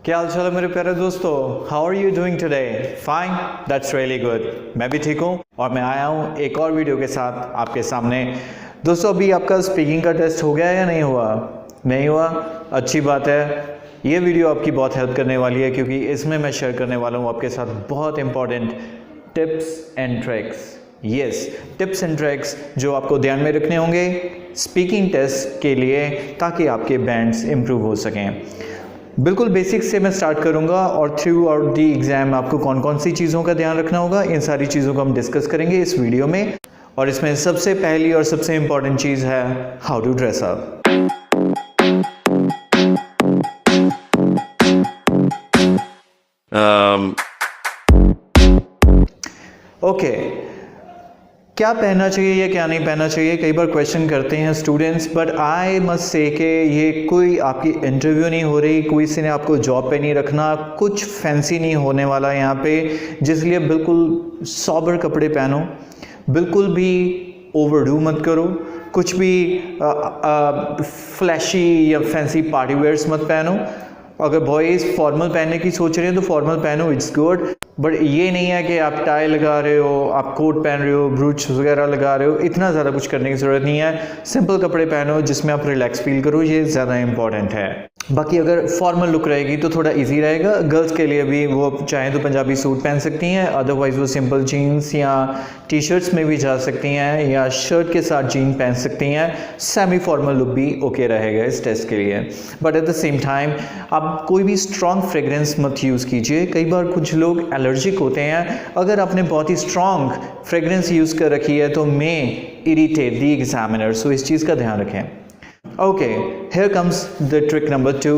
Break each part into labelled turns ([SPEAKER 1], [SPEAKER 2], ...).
[SPEAKER 1] क्या हाल चाल है मेरे प्यारे दोस्तों। How are you doing today? Fine, that's really good. मैं भी ठीक हूँ और मैं आया हूँ एक और वीडियो के साथ आपके सामने। दोस्तों, अभी आपका स्पीकिंग का टेस्ट हो गया या नहीं हुआ? नहीं हुआ? अच्छी बात है। ये वीडियो आपकी बहुत हेल्प करने वाली है क्योंकि इसमें मैं शेयर करने वाला हूँ आपके साथ बहुत important tips and tricks. Yes, tips and tricks जो आपको ध्यान में रखने होंगे स्पीकिंग टेस्ट के लिए ताकि आपके बैंड्स इम्प्रूव हो सकें। बिल्कुल बेसिक से मैं स्टार्ट करूंगा और थ्रू आउट दी एग्जाम आपको कौन कौन सी चीज़ों का ध्यान रखना होगा, इन सारी चीज़ों को हम डिस्कस करेंगे इस वीडियो में। और इसमें सबसे पहली और सबसे इंपॉर्टेंट चीज़ है how to dress up. Okay, क्या पहनना चाहिए या क्या नहीं पहनना चाहिए, कई बार क्वेश्चन करते हैं students. But I must say कि ये कोई आपकी इंटरव्यू नहीं हो रही, कोई से ने आपको जॉब पे नहीं रखना, कुछ फैंसी नहीं होने वाला यहाँ पे, जिसलिए बिल्कुल सॉबर कपड़े पहनो, बिल्कुल भी ओवरडू मत करो, कुछ भी फ्लैशी या फैंसी पार्टी वेयर्स मत पहनो। अगर बॉयज़ फॉर्मल पहनने की सोच रहे हैं तो फॉर्मल पहनो, इट्स गुड। बट ये नहीं है कि आप टाई लगा रहे हो, आप कोट पहन रहे हो, ब्रूच वगैरह लगा रहे हो, इतना ज़्यादा कुछ करने की ज़रूरत नहीं है। सिंपल कपड़े पहनो जिसमें आप रिलैक्स फील करो, ये ज़्यादा इंपॉर्टेंट है। बाकी अगर फॉर्मल लुक रहेगी तो थोड़ा इजी रहेगा। गर्ल्स के लिए भी वो चाहें तो पंजाबी सूट पहन सकती हैं, अदरवाइज़ वो सिंपल जीन्स या टी शर्ट्स में भी जा सकती हैं या शर्ट के साथ जीन पहन सकती हैं। सेमी फॉर्मल लुक भी ओके रहेगा इस टेस्ट के लिए। But at the same time आप कोई भी स्ट्रॉन्ग फ्रेगरेंस मत यूज़ कीजिए। कई बार कुछ लोग एलर्जिक होते हैं, अगर आपने बहुत ही स्ट्रॉन्ग फ्रेगरेंस यूज़ कर रखी है तो मे इरिटेट द एग्जामिनर, सो इस चीज़ का ध्यान रखें। Okay, here comes the trick number 2.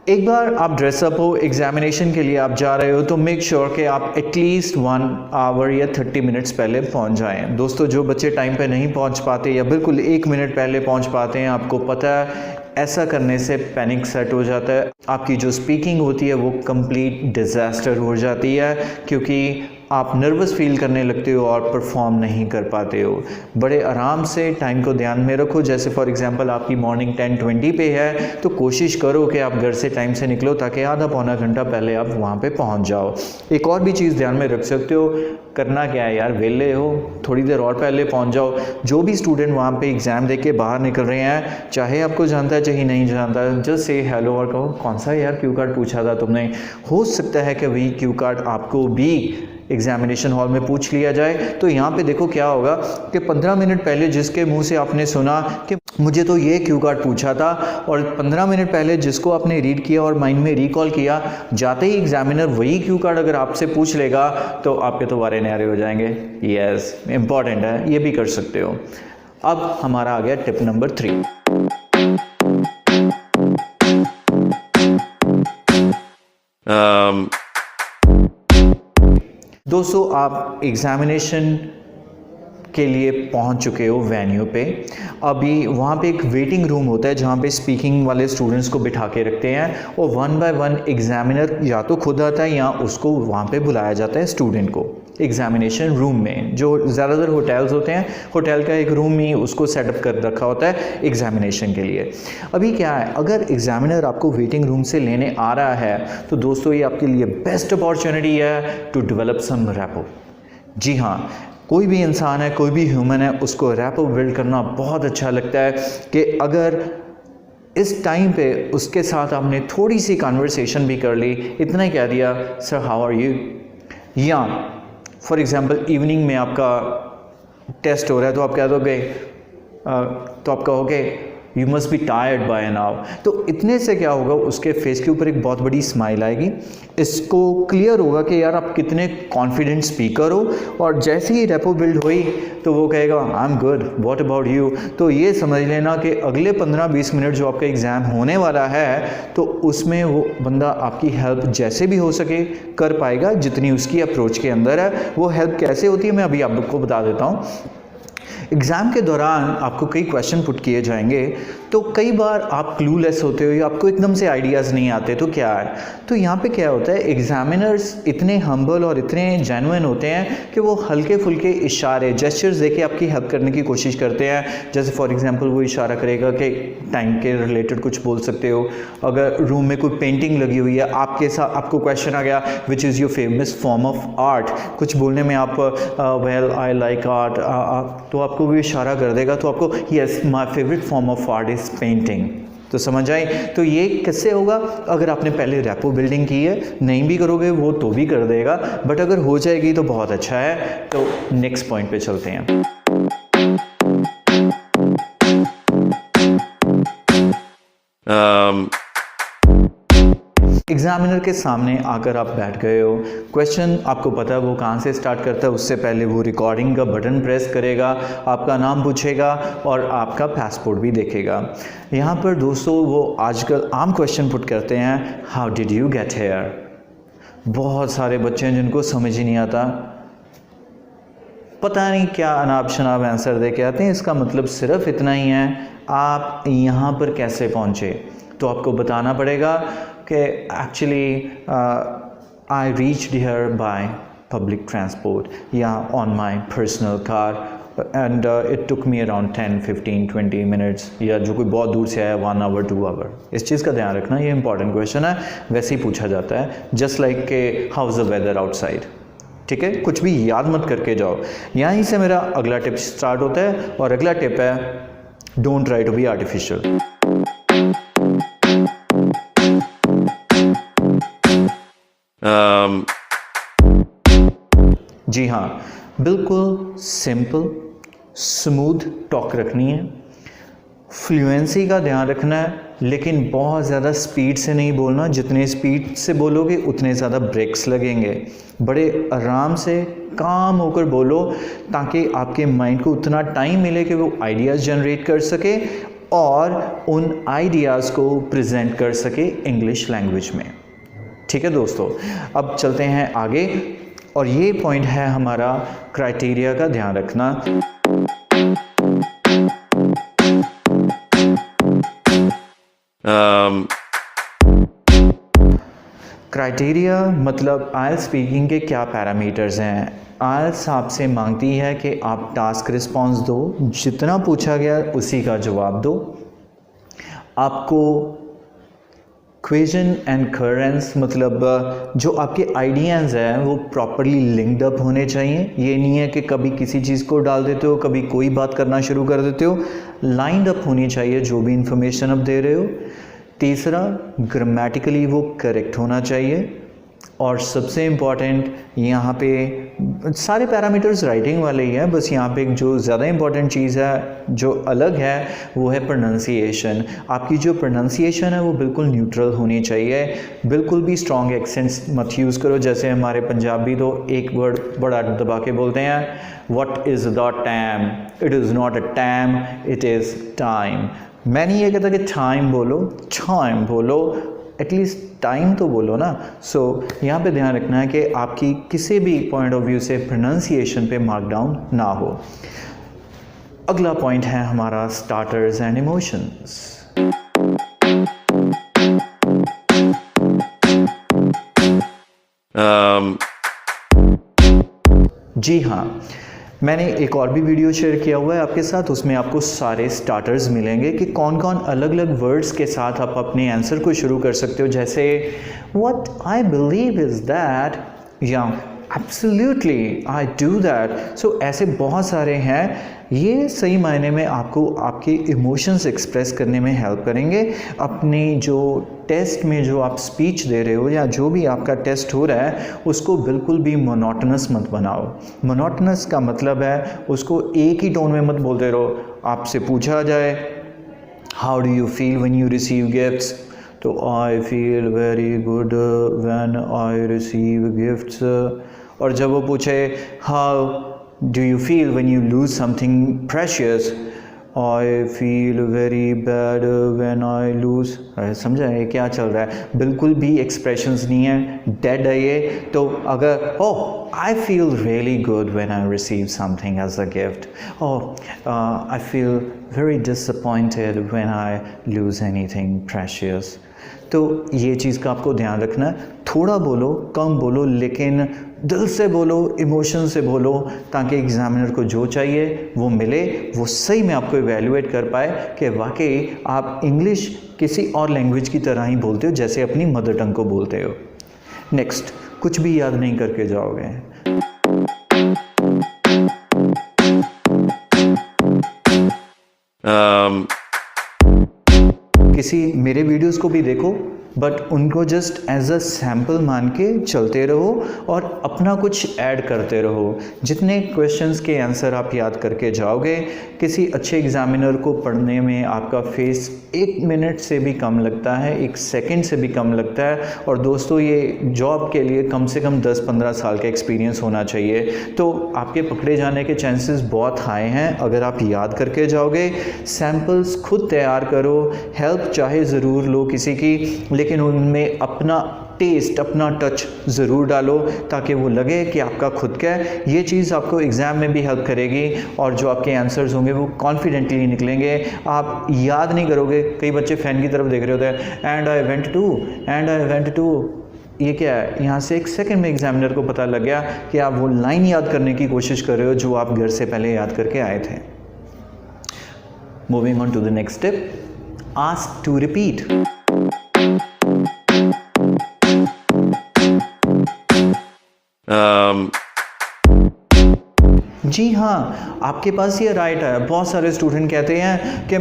[SPEAKER 1] एक बार आप ड्रेसअप हो, एग्जामिनेशन के लिए आप जा रहे हो, तो मेक श्योर कि आप एटलीस्ट 1 आवर या 30 मिनट्स पहले पहुंच जाएं। दोस्तों, जो बच्चे टाइम पे नहीं पहुंच पाते या बिल्कुल 1 मिनट पहले पहुंच पाते हैं, आपको पता है ऐसा करने से पैनिक सेट हो जाता है, आपकी जो स्पीकिंग होती है वो कंप्लीट डिज़ास्टर हो जाती है क्योंकि आप नर्वस फील करने लगते हो और परफॉर्म नहीं कर पाते हो। बड़े आराम से टाइम को ध्यान में रखो। जैसे फॉर एग्जांपल आपकी मॉर्निंग 10:20 पे है तो कोशिश करो कि आप घर से टाइम से निकलो ताकि आधा पौना घंटा पहले आप वहाँ पे पहुँच जाओ। एक और भी चीज़ ध्यान में रख सकते हो, करना क्या है यार, वेले हो, थोड़ी देर और पहले पहुँच जाओ। जो भी स्टूडेंट वहाँ पे एग्ज़ाम दे के बाहर निकल रहे हैं, चाहे आपको जानता है चाहे नहीं जानता, जस्ट से हेलो और कहो कौन सा यार क्यू कार्ड पूछा था तुमने। हो सकता है कि वही क्यू कार्ड आपको भी एग्जामिनेशन हॉल में पूछ लिया जाए। तो यहाँ पे देखो क्या होगा कि 15 मिनट पहले जिसके मुंह से आपने सुना कि मुझे तो ये क्यू कार्ड पूछा था, और 15 मिनट पहले जिसको आपने रीड किया और माइंड में रिकॉल किया, जाते ही एग्जामिनर वही क्यू कार्ड अगर आपसे पूछ लेगा तो आपके तो वारे न्यारे हो जाएंगे। यस, इंपॉर्टेंट है, ये भी कर सकते हो। अब हमारा आ गया टिप नंबर 3। दोस्तों, आप एग्जामिनेशन के लिए पहुंच चुके हो वेन्यू पे। अभी वहाँ पे एक वेटिंग रूम होता है जहाँ पे स्पीकिंग वाले स्टूडेंट्स को बिठा के रखते हैं और 1 बाय 1 एग्जामिनर या तो खुद आता है या उसको वहाँ पे बुलाया जाता है स्टूडेंट को एग्जामिनेशन रूम में। जो ज़्यादातर होटल्स होते हैं, होटल का एक रूम ही उसको सेटअप कर रखा होता है एग्जामिनेशन के लिए। अभी क्या है, अगर एग्जामिनर आपको वेटिंग रूम से लेने आ रहा है तो दोस्तों ये आपके लिए बेस्ट अपॉर्चुनिटी है टू डेवलप सम रैपो। जी हाँ, कोई भी इंसान है, कोई भी ह्यूमन है, उसको रैपो बिल्ड करना बहुत अच्छा लगता है कि अगर इस टाइम पे उसके साथ आपने थोड़ी सी कन्वर्सेशन भी कर ली, इतना ही कह दिया सर हाउ आर यू, या फॉर एग्जांपल इवनिंग में आपका टेस्ट हो रहा है तो आप कह दोगे तो आप कहोगे you must be tired by now. तो इतने से क्या होगा, उसके फेस के ऊपर एक बहुत बड़ी स्माइल आएगी, इसको क्लियर होगा कि यार आप कितने कॉन्फिडेंट स्पीकर हो। और जैसे ही रेपो बिल्ड हुई तो वो कहेगा I am good, what about you. तो ये समझ लेना कि अगले 15-20 मिनट जो आपका एग्ज़ाम होने वाला है तो उसमें वो बंदा आपकी हेल्प जैसे भी हो सके कर पाएगा, जितनी उसकी अप्रोच के अंदर है। वो हेल्प कैसे होती है मैं अभी आप लोग को बता देता हूँ। एग्ज़ाम के दौरान आपको कई क्वेश्चन पुट किए जाएंगे, तो कई बार आप क्लूलेस होते हो या आपको एकदम से आइडियाज़ नहीं आते, तो क्या है, तो यहाँ पे क्या होता है, एग्जामिनर्स इतने हम्बल और इतने जेन्युइन होते हैं कि वो हल्के फुल्के इशारे, जेस्चर्स देके आपकी हेल्प करने की कोशिश करते हैं। जैसे फॉर एग्जांपल वो इशारा करेगा कि टाइम के रिलेटेड कुछ बोल सकते हो, अगर रूम में कोई पेंटिंग लगी हुई है, आपके साथ आपको क्वेश्चन आ गया which is your famous form of art, कुछ बोलने में आप वेल आई लाइक आर्ट, तो आपको वो इशारा कर देगा, तो आपको yes my favourite form of art is painting. तो समझ आए, तो ये किससे होगा, अगर आपने पहले रैपो बिल्डिंग की है, नहीं भी करोगे वो तो भी कर देगा, बट अगर हो जाएगी तो बहुत अच्छा है। तो नेक्स्ट पॉइंट पे चलते हैं। एग्जामिनर के सामने आकर आप बैठ गए हो, क्वेश्चन आपको पता है वो कहाँ से स्टार्ट करता है, उससे पहले वो रिकॉर्डिंग का बटन प्रेस करेगा, आपका नाम पूछेगा और आपका पासपोर्ट भी देखेगा। यहाँ पर दोस्तों वो आजकल आम क्वेश्चन पुट करते हैं, how did you get here. बहुत सारे बच्चे हैं जिनको समझ ही नहीं आता, पता नहीं क्या अनाप शनाप आंसर दे के आते हैं। इसका मतलब सिर्फ इतना ही है, आप यहाँ पर कैसे पहुँचे, तो आपको बताना पड़ेगा कि actually I reached here by public transport या on my personal car and it took me around 10, 15, 20 minutes, या जो कोई बहुत दूर से आया 1 आवर 2 आवर। इस चीज़ का ध्यान रखना, ये इंपॉर्टेंट क्वेश्चन है, वैसे ही पूछा जाता है, जस्ट लाइक के how is the weather outside. ठीक है, कुछ भी याद मत करके जाओ। यहीं से मेरा अगला टिप स्टार्ट होता है, और अगला टिप है don't try to be artificial. जी हाँ, बिल्कुल सिंपल स्मूथ टॉक रखनी है, फ्लुएंसी का ध्यान रखना है, लेकिन बहुत ज़्यादा स्पीड से नहीं बोलना, जितने स्पीड से बोलोगे उतने ज़्यादा ब्रेक्स लगेंगे। बड़े आराम से काम होकर बोलो, ताकि आपके माइंड को उतना टाइम मिले कि वो आइडियाज़ जनरेट कर सके और उन आइडियाज़ को प्रेजेंट कर सके इंग्लिश लैंग्वेज में। ठीक है दोस्तों, अब चलते हैं आगे, और ये पॉइंट है हमारा क्राइटेरिया का ध्यान रखना। क्राइटेरिया मतलब आइल्स स्पीकिंग के क्या पैरामीटर्स हैं। आइल्स आपसे मांगती है कि आप टास्क रिस्पॉन्स दो, जितना पूछा गया उसी का जवाब दो। आपको क्वेश्चन एंड करेंस मतलब जो आपके आइडियाज़ हैं वो प्रॉपरली लिंक्ड अप होने चाहिए। ये नहीं है कि कभी किसी चीज़ को डाल देते हो, कभी कोई बात करना शुरू कर देते हो। लाइंड अप होनी चाहिए जो भी इंफॉर्मेशन आप दे रहे हो। तीसरा, ग्रामेटिकली वो करेक्ट होना चाहिए। और सबसे इम्पॉर्टेंट, यहाँ पे सारे पैरामीटर्स राइटिंग वाले ही हैं, बस यहाँ पे एक जो ज़्यादा इम्पॉर्टेंट चीज़ है जो अलग है वो है प्रोनाउंसिएशन। आपकी जो प्रोनाउंसिएशन है वो बिल्कुल न्यूट्रल होनी चाहिए, बिल्कुल भी स्ट्रॉन्ग एक्सेंट्स मत यूज़ करो। जैसे हमारे पंजाबी तो एक वर्ड बड़ा दबा के बोलते हैं, what is the time, it is not a time, it is time. मैं नहीं ये कहता कि टाइम बोलो, टाइम बोलो, एटलीस्ट टाइम तो बोलो ना। सो यहाँ पे ध्यान रखना है कि आपकी किसी भी पॉइंट ऑफ व्यू से प्रोनाउंसिएशन पे मार्क डाउन ना हो। अगला पॉइंट है हमारा स्टार्टर्स एंड इमोशंस। जी हाँ, मैंने एक और भी वीडियो शेयर किया हुआ है आपके साथ, उसमें आपको सारे स्टार्टर्स मिलेंगे कि कौन कौन अलग अलग वर्ड्स के साथ आप अपने आंसर को शुरू कर सकते हो। जैसे what I believe is that, या एब्सोल्युटली आई डू दैट। सो ऐसे बहुत सारे हैं, ये सही मायने में आपको आपके इमोशंस एक्सप्रेस करने में हेल्प करेंगे। अपने जो टेस्ट में जो आप स्पीच दे रहे हो या जो भी आपका टेस्ट हो रहा है उसको बिल्कुल भी मोनोटनस मत बनाओ। मोनोटनस का मतलब है उसको एक ही टोन में मत बोलते रहो। आपसे पूछा जाए how do you feel when you receive gifts, तो I feel very good when I receive gifts. और जब वो पूछे how do you feel when you lose something precious, I feel very bad when I lose। समझा है क्या चल रहा है? बिल्कुल भी एक्सप्रेशंस नहीं है, डेड है ये। तो अगर ओह I feel really good when I receive something as a gift. Or I feel very disappointed when I lose anything precious. तो ये चीज़ का आपको ध्यान रखना है, थोड़ा बोलो, कम बोलो, लेकिन दिल से बोलो, इमोशन से बोलो, ताकि एग्ज़ामिनर को जो चाहिए वो मिले, वो सही में आपको इवैल्यूएट कर पाए कि वाकई आप इंग्लिश किसी और लैंग्वेज की तरह ही बोलते हो जैसे अपनी मदर टंग को बोलते हो। नेक्स्ट, कुछ भी याद नहीं करके जाओगे। किसी मेरे वीडियोस को भी देखो, बट उनको जस्ट एज अ सैम्पल मान के चलते रहो और अपना कुछ ऐड करते रहो। जितने क्वेश्चंस के आंसर आप याद करके जाओगे, किसी अच्छे एग्जामिनर को पढ़ने में आपका फेस 1 मिनट से भी कम लगता है, 1 सेकंड से भी कम लगता है। और दोस्तों, ये जॉब के लिए कम से कम 10-15 साल का एक्सपीरियंस होना चाहिए, तो आपके पकड़े जाने के चांसेस बहुत हाई हैं अगर आप याद करके जाओगे। सैम्पल्स खुद तैयार करो, हेल्प चाहे ज़रूर लो किसी की, लेकिन उनमें अपना टेस्ट, अपना टच ज़रूर डालो ताकि वो लगे कि आपका खुद का है। ये चीज़ आपको एग्ज़ाम में भी हेल्प करेगी और जो आपके आंसर्स होंगे वो कॉन्फिडेंटली निकलेंगे। आप याद नहीं करोगे। कई बच्चे फ़ैन की तरफ देख रहे होते हैं, एंड आई वेंट टू। ये क्या है? यहाँ से 1 सेकंड में एग्जामिनर को पता लग गया कि आप वो लाइन याद करने की कोशिश कर रहे हो जो आप घर से पहले याद करके आए थे। Moving on to the next step, ask to repeat. जी हाँ, आपके पास ये राइट है। बहुत सारे स्टूडेंट कहते हैं कि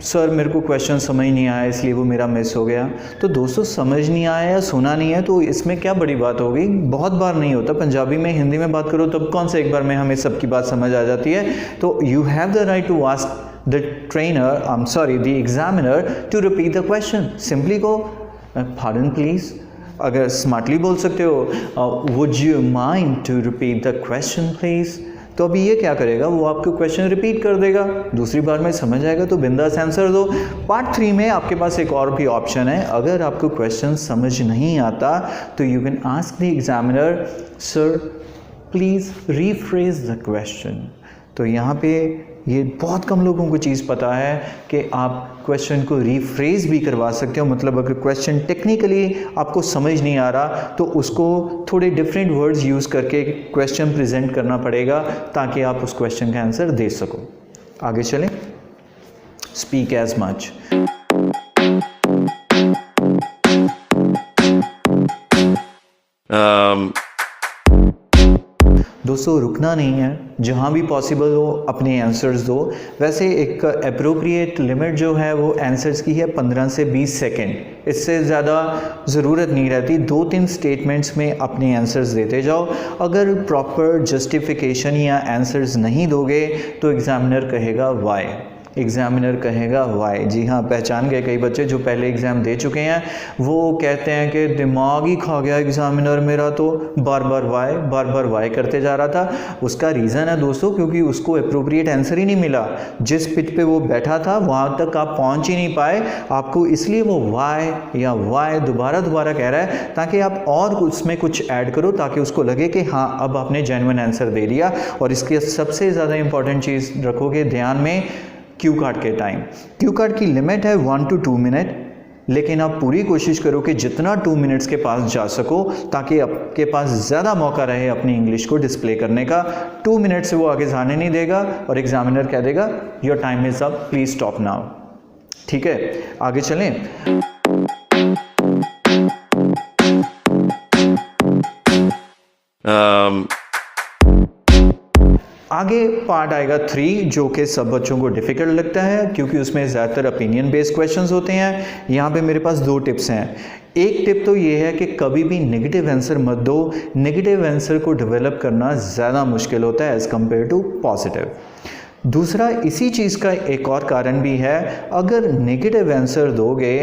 [SPEAKER 1] सर मेरे को क्वेश्चन समझ नहीं आया इसलिए वो मेरा मिस हो गया। तो दोस्तों, समझ नहीं आया या सुना नहीं है तो इसमें क्या बड़ी बात होगी? बहुत बार नहीं होता। पंजाबी में, हिंदी में बात करो तब कौन से एक बार में हमें सबकी बात समझ आ जाती है। तो you have the right to ask the examiner to repeat the question. Simply go, pardon please. अगर स्मार्टली बोल सकते हो, would you mind to repeat the question please? तो अभी ये क्या करेगा? वो आपको क्वेश्चन रिपीट कर देगा, दूसरी बार में समझ आएगा तो बिंदास आंसर दो। पार्ट 3 में आपके पास एक और भी ऑप्शन है। अगर आपको क्वेश्चन समझ नहीं आता तो you can ask the examiner, sir please rephrase the question. तो यहाँ पे ये बहुत कम लोगों को चीज़ पता है कि आप क्वेश्चन को रीफ्रेज भी करवा सकते हो। मतलब अगर क्वेश्चन टेक्निकली आपको समझ नहीं आ रहा तो उसको थोड़े डिफरेंट वर्ड्स यूज़ करके क्वेश्चन प्रेजेंट करना पड़ेगा ताकि आप उस क्वेश्चन का आंसर दे सको। आगे चलें। Speak as much. दोस्तों, रुकना नहीं है, जहाँ भी पॉसिबल हो अपने आंसर्स दो। वैसे एक अप्रोप्रिएट लिमिट जो है वो आंसर्स की है 15 से 20 सेकंड, इससे ज़्यादा ज़रूरत नहीं रहती। 2-3 स्टेटमेंट्स में अपने आंसर्स देते जाओ। अगर प्रॉपर जस्टिफिकेशन या आंसर्स नहीं दोगे तो एग्ज़ामिनर कहेगा वाई। जी हाँ, पहचान गए कई बच्चे जो पहले एग्ज़ाम दे चुके हैं। वो कहते हैं कि दिमाग ही खा गया एग्ज़ामिनर मेरा, तो बार बार वाई करते जा रहा था। उसका रीज़न है दोस्तों, क्योंकि उसको अप्रोप्रिएट आंसर ही नहीं मिला। जिस पिच पे वो बैठा था वहाँ तक आप पहुँच ही नहीं पाए। आपको इसलिए वो वाई दोबारा कह रहा है ताकि आप और उसमें कुछ ऐड करो ताकि उसको लगे कि हाँ, अब आपने जेन्युइन आंसर दे दिया। और इसके सबसे ज़्यादा इंपॉर्टेंट चीज़ रखोगे ध्यान में, क्यू कार्ड के टाइम। क्यू कार्ड की लिमिट है 1 to 2 मिनट, लेकिन आप पूरी कोशिश करो कि जितना 2 मिनट्स के पास जा सको ताकि आपके पास ज़्यादा मौका रहे अपनी इंग्लिश को डिस्प्ले करने का। 2 मिनट से वो आगे जाने नहीं देगा और एग्जामिनर कह देगा your time is up, please stop now. ठीक है, आगे चलें। आगे पार्ट आएगा 3, जो कि सब बच्चों को डिफ़िकल्ट लगता है क्योंकि उसमें ज़्यादातर ओपिनियन बेस्ड क्वेश्चंस होते हैं। यहाँ पे मेरे पास 2 टिप्स हैं। एक टिप तो ये है कि कभी भी नेगेटिव आंसर मत दो। नेगेटिव आंसर को डेवलप करना ज़्यादा मुश्किल होता है एज़ कम्पेयर टू पॉजिटिव। दूसरा, इसी चीज़ का एक और कारण भी है, अगर नेगेटिव आंसर दोगे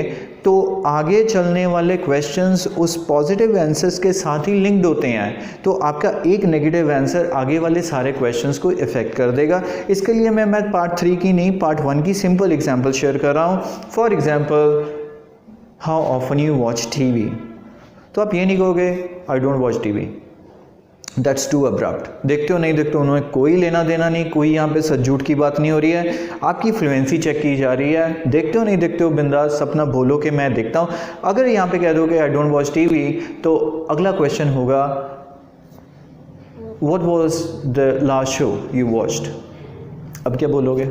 [SPEAKER 1] तो आगे चलने वाले क्वेश्चंस उस पॉजिटिव आंसर्स के साथ ही लिंक्ड होते हैं, तो आपका एक नेगेटिव आंसर आगे वाले सारे क्वेश्चंस को इफ़ेक्ट कर देगा। इसके लिए मैं पार्ट 3 की नहीं, पार्ट 1 की सिंपल एग्जांपल शेयर कर रहा हूँ। For example, how often you watch TV. तो आप ये नहीं कहोगे I don't watch TV, that's too abrupt. देखते हो नहीं देखते हो, उन्होंने कोई लेना देना नहीं, कोई यहाँ पे सच झूठ की बात नहीं हो रही है, आपकी फ्लुएंसी चेक की जा रही है। देखते हो नहीं देखते हो, बिंदास अपना बोलो कि मैं देखता हूँ। अगर यहाँ पे कह दो कि आई डोंट वॉच टीवी, तो अगला क्वेश्चन होगा what was the last show you watched. अब क्या बोलोगे,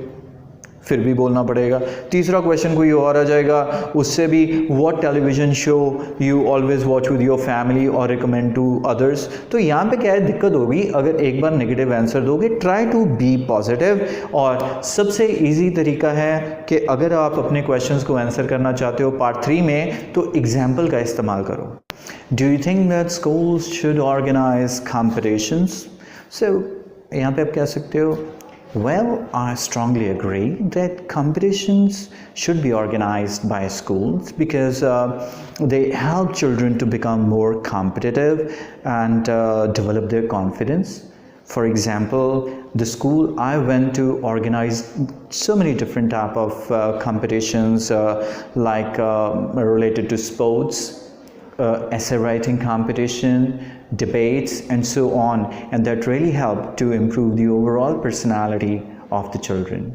[SPEAKER 1] फिर भी बोलना पड़ेगा। तीसरा क्वेश्चन कोई और आ जाएगा, उससे भी what television show you always watch with your family और रिकमेंड टू अदर्स। तो यहाँ पे क्या है, दिक्कत होगी अगर एक बार नेगेटिव आंसर दोगे। Try to be positive. और सबसे इजी तरीका है कि अगर आप अपने क्वेश्चंस को आंसर करना चाहते हो पार्ट 3 में, तो एग्जाम्पल का इस्तेमाल करो। Do you think that schools should organise competitions? So यहाँ पे आप कह सकते हो, well, I strongly agree that competitions should be organized by schools because they help children to become more competitive and develop their confidence. For example, the school I went to organized so many different type of competitions like related to sports, essay writing competition, debates and so on, and that really helped to improve the overall personality of the children.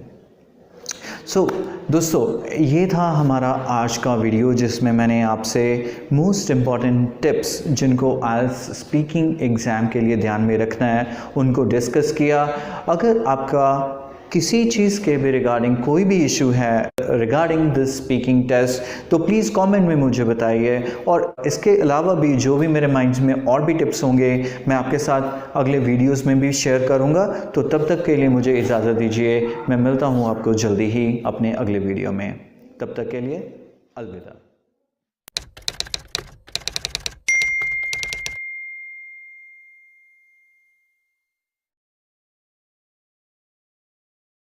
[SPEAKER 1] So दोस्तों, ये था हमारा आज का video जिसमें मैंने आपसे most important tips जिनको IELTS स्पीकिंग एग्ज़ाम के लिए ध्यान में रखना है उनको डिस्कस किया। अगर आपका किसी चीज़ के भी रिगार्डिंग कोई भी इशू है रिगार्डिंग दिस स्पीकिंग टेस्ट, तो प्लीज़ कमेंट में मुझे बताइए। और इसके अलावा भी जो भी मेरे माइंड में और भी टिप्स होंगे मैं आपके साथ अगले वीडियोस में भी शेयर करूंगा। तो तब तक के लिए मुझे इजाज़त दीजिए, मैं मिलता हूं आपको जल्दी ही अपने अगले वीडियो में। तब तक के लिए अलविदा।